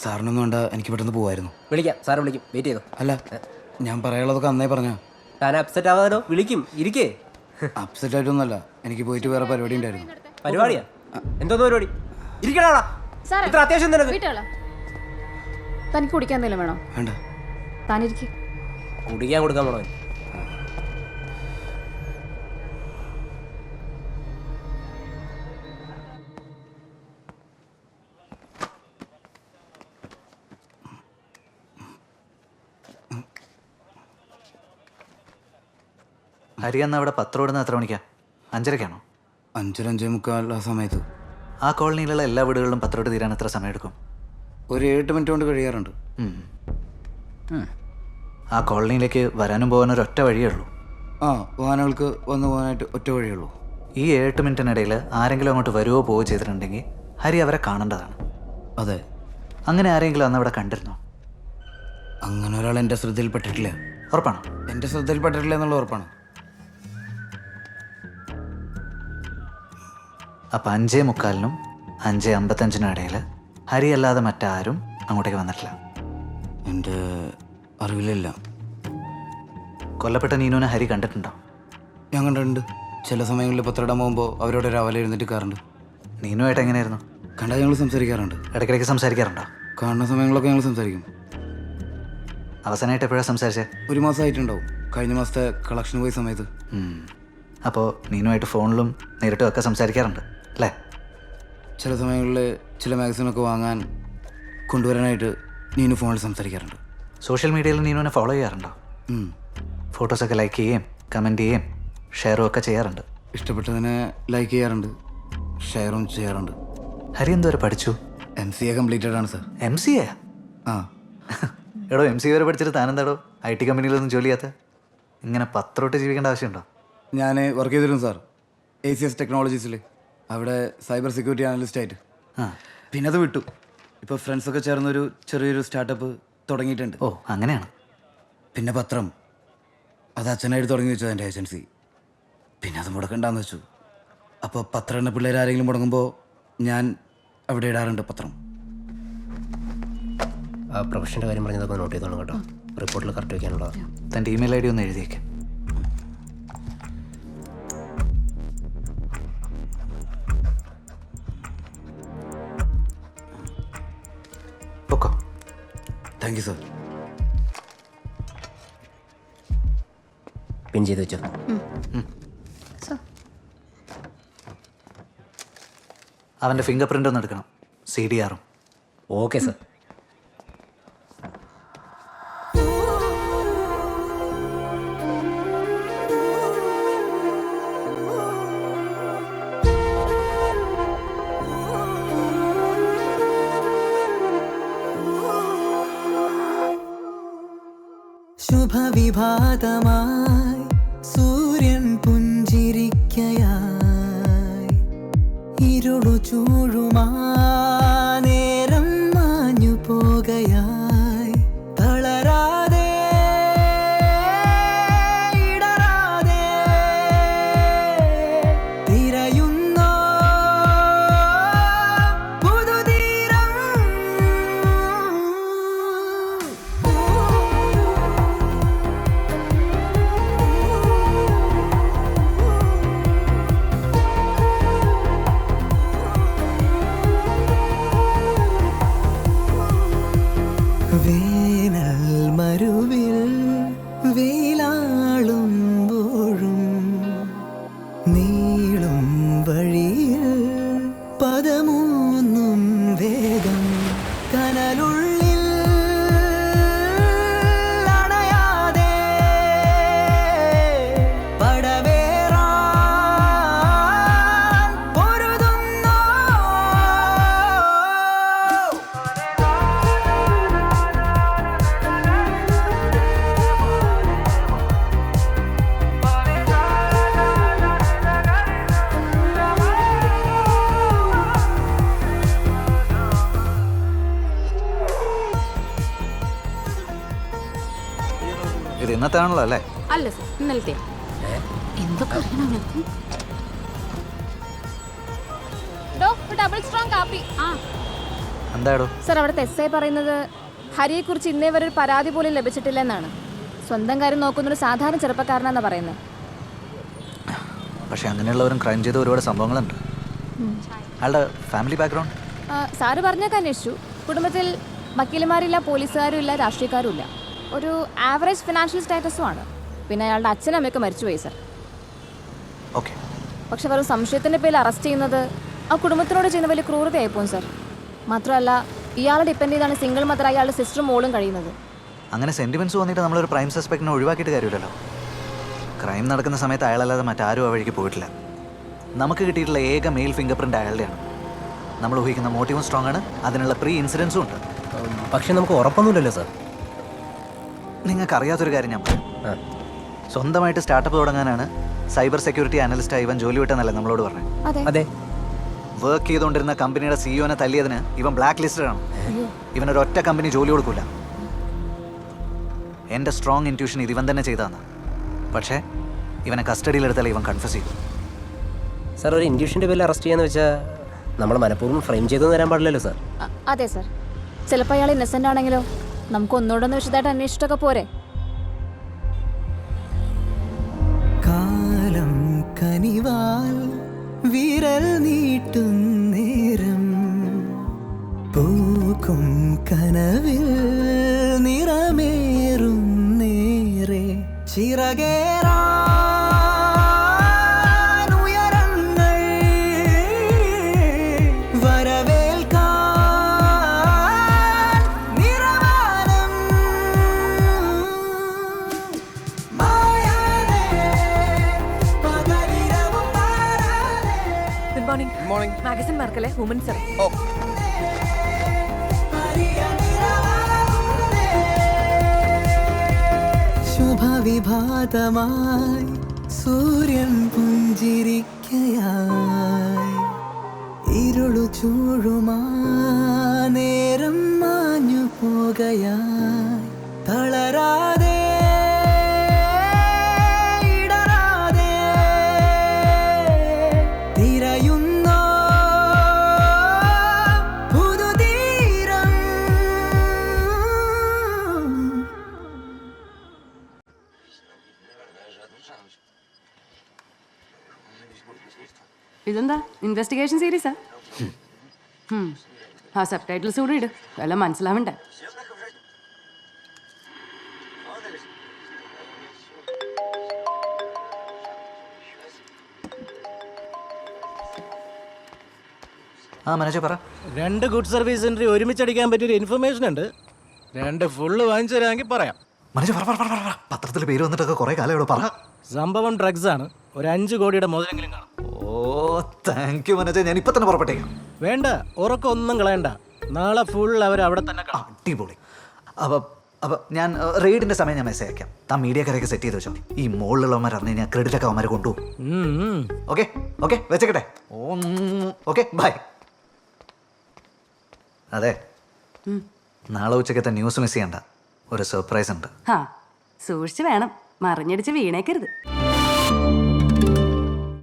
സാറിനൊന്നും വേണ്ട, എനിക്ക് പെട്ടെന്ന് പോവായിരുന്നു. വിളിക്കാം, സാറ് വിളിക്കും, വെയിറ്റ് ചെയ്തു. അല്ല, ഞാൻ പറയാനുള്ളതൊക്കെ അന്നേ പറഞ്ഞ. ഞാൻ അപ്സെറ്റ് ആവാനോ? വിളിക്കും, ഇരിക്കേ. അപ്സെറ്റ് ആയിട്ടൊന്നുമല്ല, എനിക്ക് പോയിട്ട് വേറെ പരിപാടി ഉണ്ടായിരുന്നു. പരിപാടിയാ? എന്തോന്ന് പരിപാടി? ഇരിക്കണോടാ, ഇത്ര അത്യാവശ്യം നിനക്ക്. തനിക്ക് കുടിക്കാൻ എന്തെങ്കിലും വേണോ? വേണ്ട, താനിരിക്കെ. കുടിക്കാൻ കൊടുക്കാൻ പോണോ? ഹരി അന്ന് അവിടെ പത്രം ഇടുന്ന എത്ര മണിക്കാ? 5:30-ക്കാണോ? 5:45 ആ സമയത്ത്. ആ കോളനിയിലുള്ള എല്ലാ വീടുകളിലും പത്രം ഇട്ട് തീരാൻ എത്ര സമയം എടുക്കും? ഒരു 8 മിനിറ്റ് കൊണ്ട് കഴിയാറുണ്ട്. ആ കോളനിയിലേക്ക് വരാനും പോകാനും ഒരൊറ്റ വഴിയേ ഉള്ളൂ. ആ, വാഹനങ്ങൾക്ക് വന്നു പോകാനായിട്ട് ഒറ്റ വഴിയുള്ളൂ. ഈ 8 മിനിറ്റിനിടയിൽ ആരെങ്കിലും അങ്ങോട്ട് വരുവോ പോവുകയോ ചെയ്തിട്ടുണ്ടെങ്കിൽ ഹരി അവരെ കാണേണ്ടതാണ്. അതെ. അങ്ങനെ ആരെങ്കിലും അന്ന് അവിടെ കണ്ടിരുന്നോ? അങ്ങനെ ഒരാൾ എൻ്റെ ശ്രദ്ധയിൽപ്പെട്ടിട്ടില്ല. ഉറപ്പാണോ? എൻ്റെ ശ്രദ്ധയിൽപ്പെട്ടിട്ടില്ല എന്നുള്ള ഉറപ്പാണ്. അപ്പം 5:45-നും 5:55-നും ഇടയിൽ ഹരി അല്ലാതെ മറ്റാരും അങ്ങോട്ടേക്ക് വന്നിട്ടില്ല. എൻ്റെ അറിവിലില്ല. കൊല്ലപ്പെട്ട നീനുവിനെ ഹരി കണ്ടിട്ടുണ്ടോ? ഞാൻ കണ്ടിട്ടുണ്ട്. ചില സമയങ്ങളിൽ പത്രം ഇടാൻ പോകുമ്പോൾ അവരോട് രാവിലെ എഴുന്നേറ്റ് കയറുണ്ട്. നീനുമായിട്ട് എങ്ങനെയായിരുന്നു? കണ്ടാൽ ഞങ്ങൾ സംസാരിക്കാറുണ്ട്. ഇടയ്ക്കിടയ്ക്ക് സംസാരിക്കാറുണ്ടോ? കാണുന്ന സമയങ്ങളൊക്കെ ഞങ്ങൾ സംസാരിക്കും. അവസാനമായിട്ട് എപ്പോഴാണ് സംസാരിച്ചേ? 1 മാസമായിട്ടുണ്ടാവും. കഴിഞ്ഞ മാസത്തെ കളക്ഷൻ പോയ സമയത്ത്. അപ്പോൾ നീനുമായിട്ട് ഫോണിലും നേരിട്ടും ഒക്കെ സംസാരിക്കാറുണ്ട് അല്ലേ? ചില സമയങ്ങളിൽ ചില മാഗസിനൊക്കെ വാങ്ങാൻ കൊണ്ടുവരാനായിട്ട് നീനു ഫോണിൽ സംസാരിക്കാറുണ്ട്. സോഷ്യൽ മീഡിയയിൽ നീനുവിനെ ഫോളോ ചെയ്യാറുണ്ടോ? ഫോട്ടോസൊക്കെ ലൈക്ക് ചെയ്യുകയും കമൻറ്റ് ചെയ്യുകയും ഷെയറും ഒക്കെ ചെയ്യാറുണ്ട്. ഇഷ്ടപ്പെട്ടതിനെ ലൈക്ക് ചെയ്യാറുണ്ട്, ഷെയറും ചെയ്യാറുണ്ട്. ഹരി എന്തോരെ പഠിച്ചു? MCA കംപ്ലീറ്റഡ് ആണ് സർ. MCA? ആ. എടോ, MCA വരെ പഠിച്ചിട്ട് താനെന്താടോ IT കമ്പനിയിലൊന്നും ജോലി ചെയ്യാത്ത? ഇങ്ങനെ പത്രോട്ട് ജീവിക്കേണ്ട ആവശ്യമുണ്ടോ? ഞാൻ വർക്ക് ചെയ്തിരുന്നു സാർ, ACS ടെക്നോളജീസിൽ. അവിടെ സൈബർ സെക്യൂരിറ്റി അനലിസ്റ്റ് ആയിട്ട്. പിന്നെ അത് വിട്ടു. ഇപ്പോൾ ഫ്രണ്ട്സൊക്കെ ചേർന്നൊരു ചെറിയൊരു സ്റ്റാർട്ടപ്പ് തുടങ്ങിയിട്ടുണ്ട്. ഓ, അങ്ങനെയാണ്. പിന്നെ പത്രം, അത് അച്ഛനായിട്ട് തുടങ്ങി വെച്ചു എൻ്റെ ഏജൻസി. പിന്നെ അത് മുടക്കണ്ടെന്ന് വെച്ചു. അപ്പോൾ പത്രം എന്ന പിള്ളേർ ആരെങ്കിലും മുടങ്ങുമ്പോൾ ഞാൻ അവിടെ ഇടാറുണ്ട് പത്രം. ആ പ്രൊഫഷൻ്റെ കാര്യം പറഞ്ഞതൊക്കെ നോട്ട് ചെയ്തോളൂ കേട്ടോ. റിപ്പോർട്ടിൽ കറക്റ്റ് വയ്ക്കാനുള്ളതാണ്. തൻ്റെ ഇമെയിൽ ID ഒന്ന് എഴുതിയേക്ക്. Okay. Thank you sir. Pin ചെയ്ത് വെച്ചോ. അവൻ്റെ ഫിംഗർ പ്രിൻ്റ് ഒന്ന് എടുക്കണം, CDR-ഉം. Okay sir. ശുഭവിഭാതമായി സൂര്യൻ പുഞ്ചിരിക്കയായി ഇരുളു ചൂഴുമാ നേരം മാഞ്ഞു പോകയായി തളരാതെ ഇടറാതെ തിരയുന്നോ പുതുതീരം. വേനൽ മരുവിൽ വെയിലാളുമ്പോഴും നീളും വഴിയിൽ പദമൂന്നും വേഗം കനലുള്ളിൽ അണയാതെ പടവേറാൻ പൊരുതുന്നോ. ഇത് ഇന്നത്തെ ആണല്ലോ അല്ലേ? അല്ല സർ, ഇന്നലത്തെ. എന്തൊക്കെ അറിയണം? ഡബിൾ സ്ട്രോങ് കാപ്പി. എന്താടോ? സർ അവിടുത്തെ എസ് ഐ പറയുന്നത് ഹരിയെക്കുറിച്ച് ഇന്നേ വരെ ഒരു പരാതി പോലും ലഭിച്ചിട്ടില്ലെന്നാണ്. സ്വന്തം കാര്യം നോക്കുന്നൊരു സാധാരണ ചെറുപ്പക്കാരനാണെന്നാണ് പറയുന്നത്. പക്ഷെ അങ്ങനെയുള്ളവരും ക്രൈം ചെയ്ത ഒരുപാട് സംഭവങ്ങളുണ്ട്. അയാളുടെ ഫാമിലി ബാക്ക്ഗ്രൗണ്ട്? സാറ് പറഞ്ഞൊക്കെ അന്വേഷിച്ചു. കുടുംബത്തിൽ വക്കീലന്മാരില്ല, പോലീസുകാരും ഇല്ല, രാഷ്ട്രീയക്കാരും ഇല്ല. ഒരു ആവറേജ് ഫിനാൻഷ്യൽ സ്റ്റാറ്റസുമാണ്. പിന്നെ അയാളുടെ അച്ഛനും അമ്മയൊക്കെ മരിച്ചുപോയി സർ. ഓക്കെ. പക്ഷെ വെറും സംശയത്തിൻ്റെ പേരിൽ അറസ്റ്റ് ചെയ്യുന്നത് ആ കുടുംബത്തിനോട് ചെയ്യുന്ന വലിയ ക്രൂരതയായിപ്പോവും സർ. മാത്രമല്ല ഇയാളെ ഡിപ്പെൻഡ് ചെയ്താണ് സിംഗിൾ മദറായി അയാളുടെ സിസ്റ്ററും മോളും കഴിയുന്നത്. അങ്ങനെ സെൻറ്റിമെൻറ്റ്സ് വന്നിട്ട് നമ്മളൊരു പ്രൈം സസ്പെക്റ്റിനെ ഒഴിവാക്കിയിട്ട് കാര്യമില്ലല്ലോ. ക്രൈം നടക്കുന്ന സമയത്ത് അയാളല്ലാതെ മറ്റാരും ആ വഴിക്ക് പോയിട്ടില്ല. നമുക്ക് കിട്ടിയിട്ടുള്ള ഏക മെയിൽ ഫിംഗർ പ്രിൻ്റ് അയാളുടെയാണ്. നമ്മൾ ഊഹിക്കുന്ന മോട്ടീവും സ്ട്രോങ് ആണ്, അതിനുള്ള പ്രീ ഇൻസിഡൻസും ഉണ്ട്. പക്ഷെ നമുക്ക് ഉറപ്പൊന്നുമില്ലല്ലോ സാർ. നിങ്ങൾക്ക് അറിയാത്തൊരു കാര്യം ഞാൻ പറയാം. സ്വന്തമായിട്ട് സ്റ്റാർട്ടപ്പ് തുടങ്ങാനാണ് സൈബർ സെക്യൂരിറ്റി അനലിസ്റ്റായി ഇവൻ ജോലി വിട്ടെന്നല്ലേ നമ്മളോട് പറഞ്ഞത്? അതെ. വർക്ക് ചെയ്തുകൊണ്ടിരുന്ന കമ്പനിയുടെ സിഇഒനെ തല്ലിയതിന് ഇവൻ ബ്ലാക്ക് ലിസ്റ്റഡാണ്. ഇവനൊരൊറ്റ കമ്പനി ജോലി കൊടുക്കില്ല. എൻ്റെ സ്ട്രോങ് ഇൻറ്റ്യൂഷൻ ഇത് ഇവൻ തന്നെ ചെയ്തതാണ്. പക്ഷേ ഇവനെ കസ്റ്റഡിയിലെടുത്താലേ ഇവൻ കൺഫ്യൂസ് ചെയ്തു. സാർ ഒരു ഇൻഡ്യൂഷൻ്റെ പേരിൽ അറസ്റ്റ് ചെയ്യാന്ന് വെച്ചാൽ നമ്മൾ മനഃപൂർവ്വം ഫ്രെയിം ചെയ്തു തരാൻ പാടില്ലല്ലോ സാർ. അതെ സർ. ചിലപ്പോൾ അയാൾ ഇന്നസെൻ്റ് ആണെങ്കിലോ? നമുക്ക് ഒന്നുകൂടെ വിശദമായിട്ട് അന്വേഷിച്ചിട്ടൊക്കെ പോരെ? കാലം കനിവാൽ വിരൽ നീട്ടും നേരം പൂക്കും കനവിൽ നിറമേറും നേരെ ചിറകേറാൻ ഉയരങ്ങൾ വരവേൽക്കാൻ നിറവാനം മായാതെ പകലിരവും പാരാതെ ഗുഡ് മോർണിംഗ്. മാഗസിൻ മാർക്കല്ലേ വുമൻസ് ആണ്. ശുഭവിഭാതമായി സൂര്യൻ പുഞ്ചിരിക്കയായി ഇരുളു ചൂഴുമാ നേരം മാഞ്ഞു പോകയായി തളരാതെ ഇടറാതെ തിരയുന്നോ പുതുതീരം. ഇതെന്താ ഇൻവെസ്റ്റിഗേഷൻ സീരീസാ? ആ സബ് ടൈറ്റിൽസ് കൂടെ ഇട്, എല്ലാം മനസ്സിലാവണ്ടേ. ആ മനോജ് പറ. 2 ഗുഡ് സർവീസ് എൻട്രി ഒരുമിച്ചടിക്കാൻ പറ്റിയൊരു ഇൻഫർമേഷൻ ഉണ്ട്. 2 ഫുള്ള് വാങ്ങിച്ചു തരാമെങ്കിൽ പറയാം. മനോജ് പറ പറ പറ പറ. പത്രത്തിൽ പേര് വന്നിട്ടൊക്കെ കുറേ കാലം ഇവിടെ പറ. സംഭവം ഡ്രഗ്സ് ആണ്. ഒരു 5 കോടിയുടെ മുതലെങ്കിലും കാണും. ഓ താങ്ക് യു മനോജ്. ഞാൻ ഇപ്പം തന്നെ പുറപ്പെട്ടേക്കാം. വേണ്ട, ഉറക്കം ഒന്നും കളയണ്ട. നാളെ ഫുൾ അവർ അവിടെ തന്നെ കാണും. അടിപൊളി. അപ്പം ഞാൻ റെയ്ഡിൻ്റെ സമയം ഞാൻ മെസ്സേജ് അയക്കാം. താൻ മീഡിയക്കാരെയൊക്കെ സെറ്റ് ചെയ്ത് വെച്ചോ. ഈ മുകളിലുള്ളവന്മാർ അറിഞ്ഞു കഴിഞ്ഞാൽ ക്രെഡിറ്റൊക്കെ അവന്മാർ കൊണ്ടുപോകും. ഓക്കെ ഓക്കെ വെച്ചേക്കട്ടെ. Okay bye. അതെ, നാളെ ഉച്ചക്കത്തെ ന്യൂസ് മിസ് ചെയ്യണ്ട. ഒരു സർപ്രൈസ് ഉണ്ട്. സൂക്ഷിച്ച് വേണം, മറിഞ്ഞടിച്ച് വീണേക്കരുത്.